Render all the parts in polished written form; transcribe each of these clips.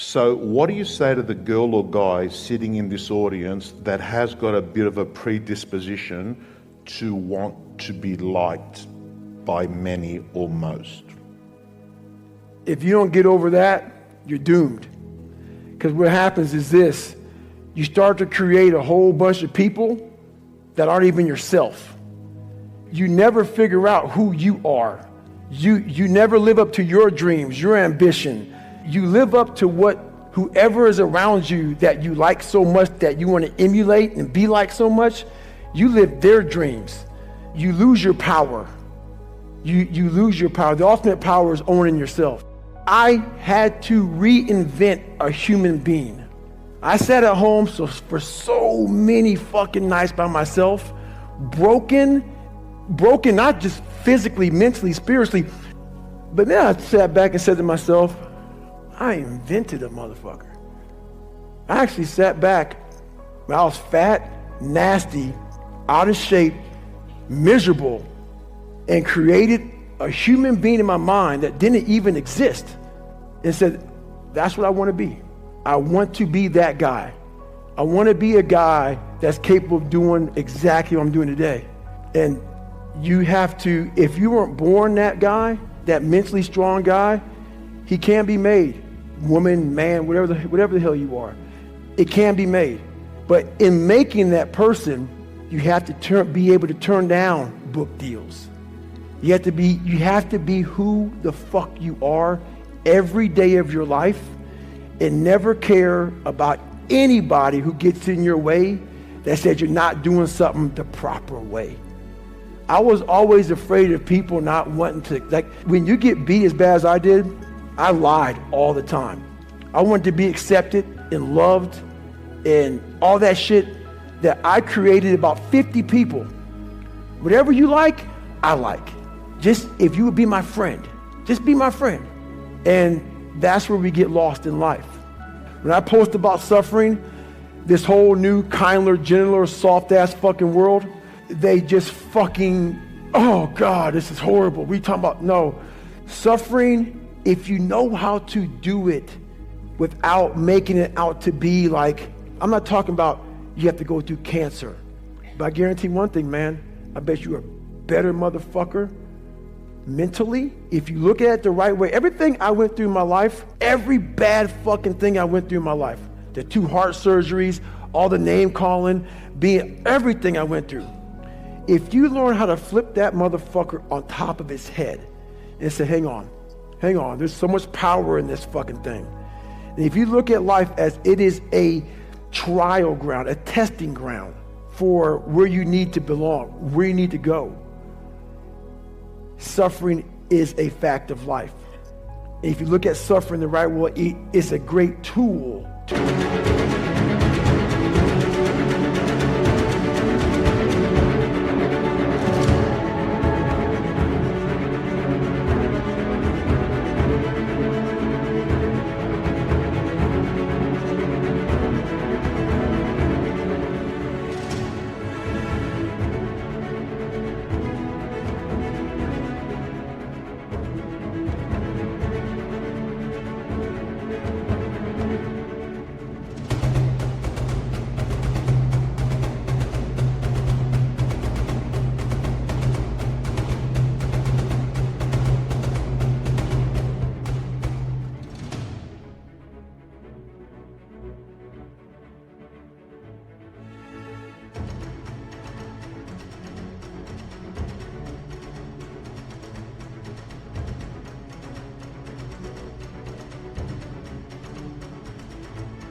So what do you say to the girl or guy sitting in this audience that has got a bit of a predisposition to want to be liked by many or most? If you don't get over that, you're doomed. Because what happens is this: you start to create a whole bunch of people that aren't even yourself. You never figure out who you are. You never live up to your dreams, your ambition. You live up to what whoever is around you that you like so much, that you want to emulate and be like so much. You live their dreams. You lose your power. You lose your power. The ultimate power is owning yourself. I had to reinvent a human being. I sat at home for so many fucking nights by myself, broken, not just physically, mentally, spiritually. But then I sat back and said to myself, I invented a motherfucker. I actually sat back when I was fat, nasty, out of shape, miserable, and created a human being in my mind that didn't even exist, and said, that's what I want to be. I want to be that guy. I want to be a guy that's capable of doing exactly what I'm doing today. And you have to, if you weren't born that guy, that mentally strong guy, he can be made. Woman, man, whatever the hell you are, it can be made. But in making that person, you have to be able to turn down book deals. You have to be who the fuck you are every day of your life, and never care about anybody who gets in your way that says you're not doing something the proper way. I was always afraid of people not wanting to, like when you get beat as bad as I did, I lied all the time. I wanted to be accepted and loved and all that shit, that I created about 50 people. Whatever you like, I like. Just if you would be my friend, just be my friend. And that's where we get lost in life. When I post about suffering, this whole new, kinder, gentler, soft-ass fucking world, they just fucking, oh God, this is horrible. We talking about, no. Suffering, if you know how to do it without making it out to be like, I'm not talking about you have to go through cancer. But I guarantee one thing, man, I bet you're a better motherfucker mentally, if you look at it the right way. Everything I went through in my life, every bad fucking thing I went through in my life, the 2 heart surgeries, all the name calling, being everything I went through. If you learn how to flip that motherfucker on top of his head and say, hang on, there's so much power in this fucking thing. And if you look at life as it is a trial ground, a testing ground for where you need to belong, where you need to go, suffering is a fact of life. And if you look at suffering the right way, it's a great tool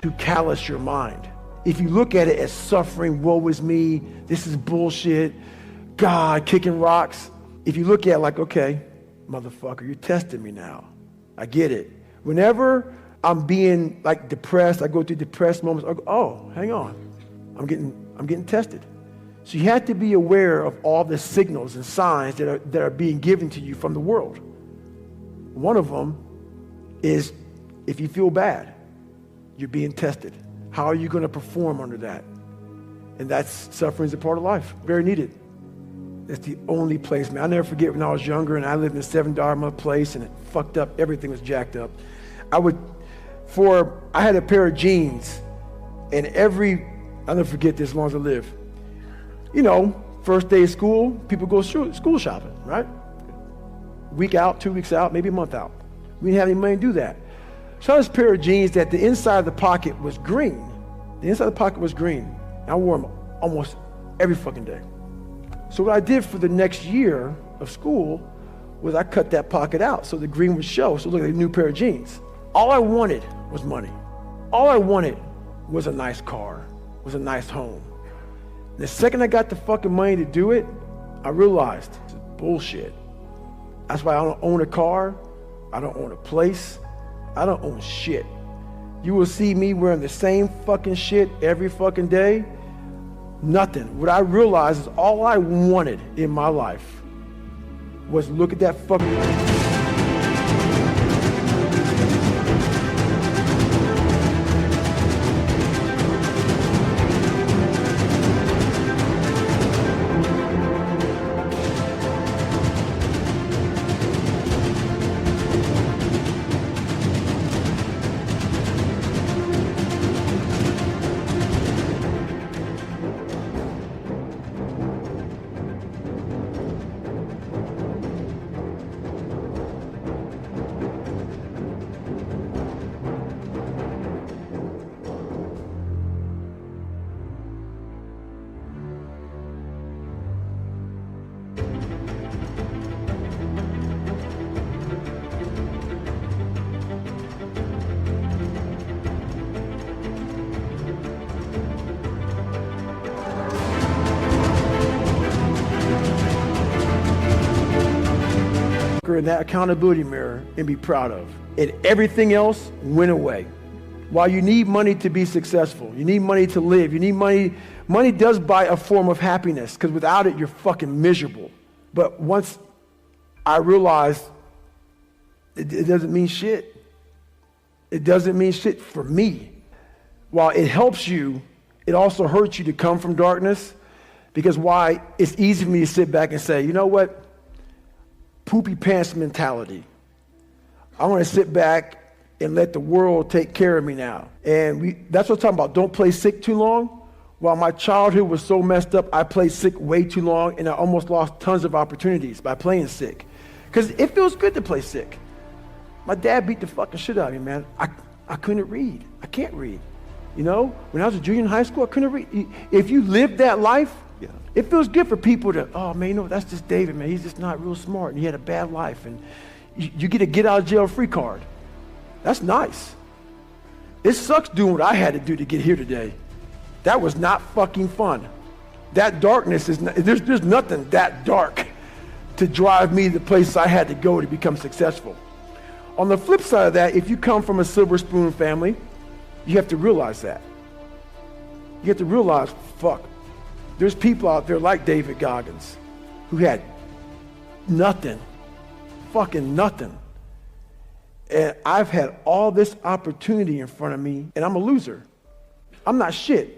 to callous your mind. If you look at it as suffering, woe is me, this is bullshit, God, kicking rocks. If you look at it like, okay, motherfucker, you're testing me now. I get it. Whenever I'm being like depressed, I go through depressed moments, I go, oh, hang on, I'm getting tested. So you have to be aware of all the signals and signs that are being given to you from the world. One of them is if you feel bad, you're being tested. How are you going to perform under that? And that's suffering is a part of life, very needed. That's the only place, man. I'll never forget when I was younger and I lived in a $7 a month place and it fucked up. Everything was jacked up. I would I had a pair of jeans, and I'll never forget this as long as I live. You know, first day of school, people go school shopping, right? Week out, 2 weeks out, maybe a month out. We didn't have any money to do that. So I had this pair of jeans that the inside of the pocket was green. The inside of the pocket was green. I wore them almost every fucking day. So what I did for the next year of school was I cut that pocket out so the green would show, so it looked like a new pair of jeans. All I wanted was money. All I wanted was a nice car, was a nice home. The second I got the fucking money to do it, I realized it's bullshit. That's why I don't own a car, I don't own a place, I don't own shit. You will see me wearing the same fucking shit every fucking day. Nothing. What I realized is all I wanted in my life was look at that fucking... in that accountability mirror and be proud of. And everything else went away. While you need money to be successful, you need money to live, you need money. Money does buy a form of happiness, because without it, you're fucking miserable. But once I realized it doesn't mean shit. It doesn't mean shit for me. While it helps you, it also hurts you to come from darkness, because why? It's easy for me to sit back and say, you know what? Poopy pants mentality. I want to sit back and let the world take care of me now. And that's what I'm talking about. Don't play sick too long. While my childhood was so messed up, I played sick way too long, and I almost lost tons of opportunities by playing sick. Because it feels good to play sick. My dad beat the fucking shit out of me, man. I couldn't read. I can't read. You know, when I was a junior in high school, I couldn't read. If you live that life, it feels good for people to, oh man, you know, that's just David, man. He's just not real smart, and he had a bad life, and you get a get out of jail free card. That's nice. It sucks doing what I had to do to get here today. That was not fucking fun. That darkness is not, there's nothing that dark to drive me to the places I had to go to become successful. On the flip side of that, if you come from a silver spoon family, you have to realize that. You have to realize, fuck, there's people out there like David Goggins who had nothing, fucking nothing. And I've had all this opportunity in front of me, and I'm a loser. I'm not shit.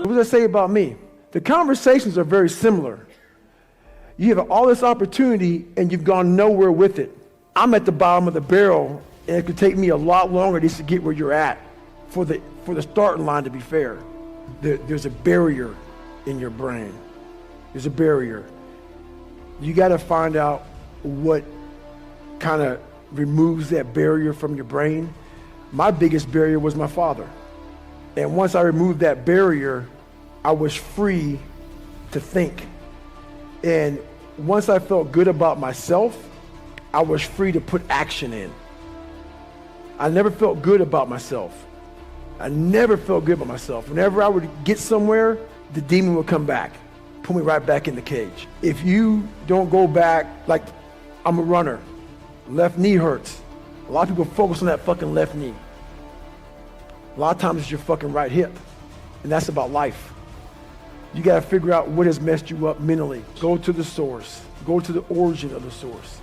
What does that say about me? The conversations are very similar. You have all this opportunity and you've gone nowhere with it. I'm at the bottom of the barrel, and it could take me a lot longer just to get where you're at for the starting line, to be fair. There's a barrier in your brain. There's a barrier. You got to find out what kind of removes that barrier from your brain, my biggest barrier was my father. And once I removed that barrier, I was free to think. And once I felt good about myself, I was free to put action in. I never felt good about myself. I never felt good about myself. Whenever I would get somewhere, the demon would come back, put me right back in the cage. If you don't go back, like I'm a runner, left knee hurts. A lot of people focus on that fucking left knee. A lot of times it's your fucking right hip. And that's about life. You gotta figure out what has messed you up mentally. Go to the source. Go to the origin of the source.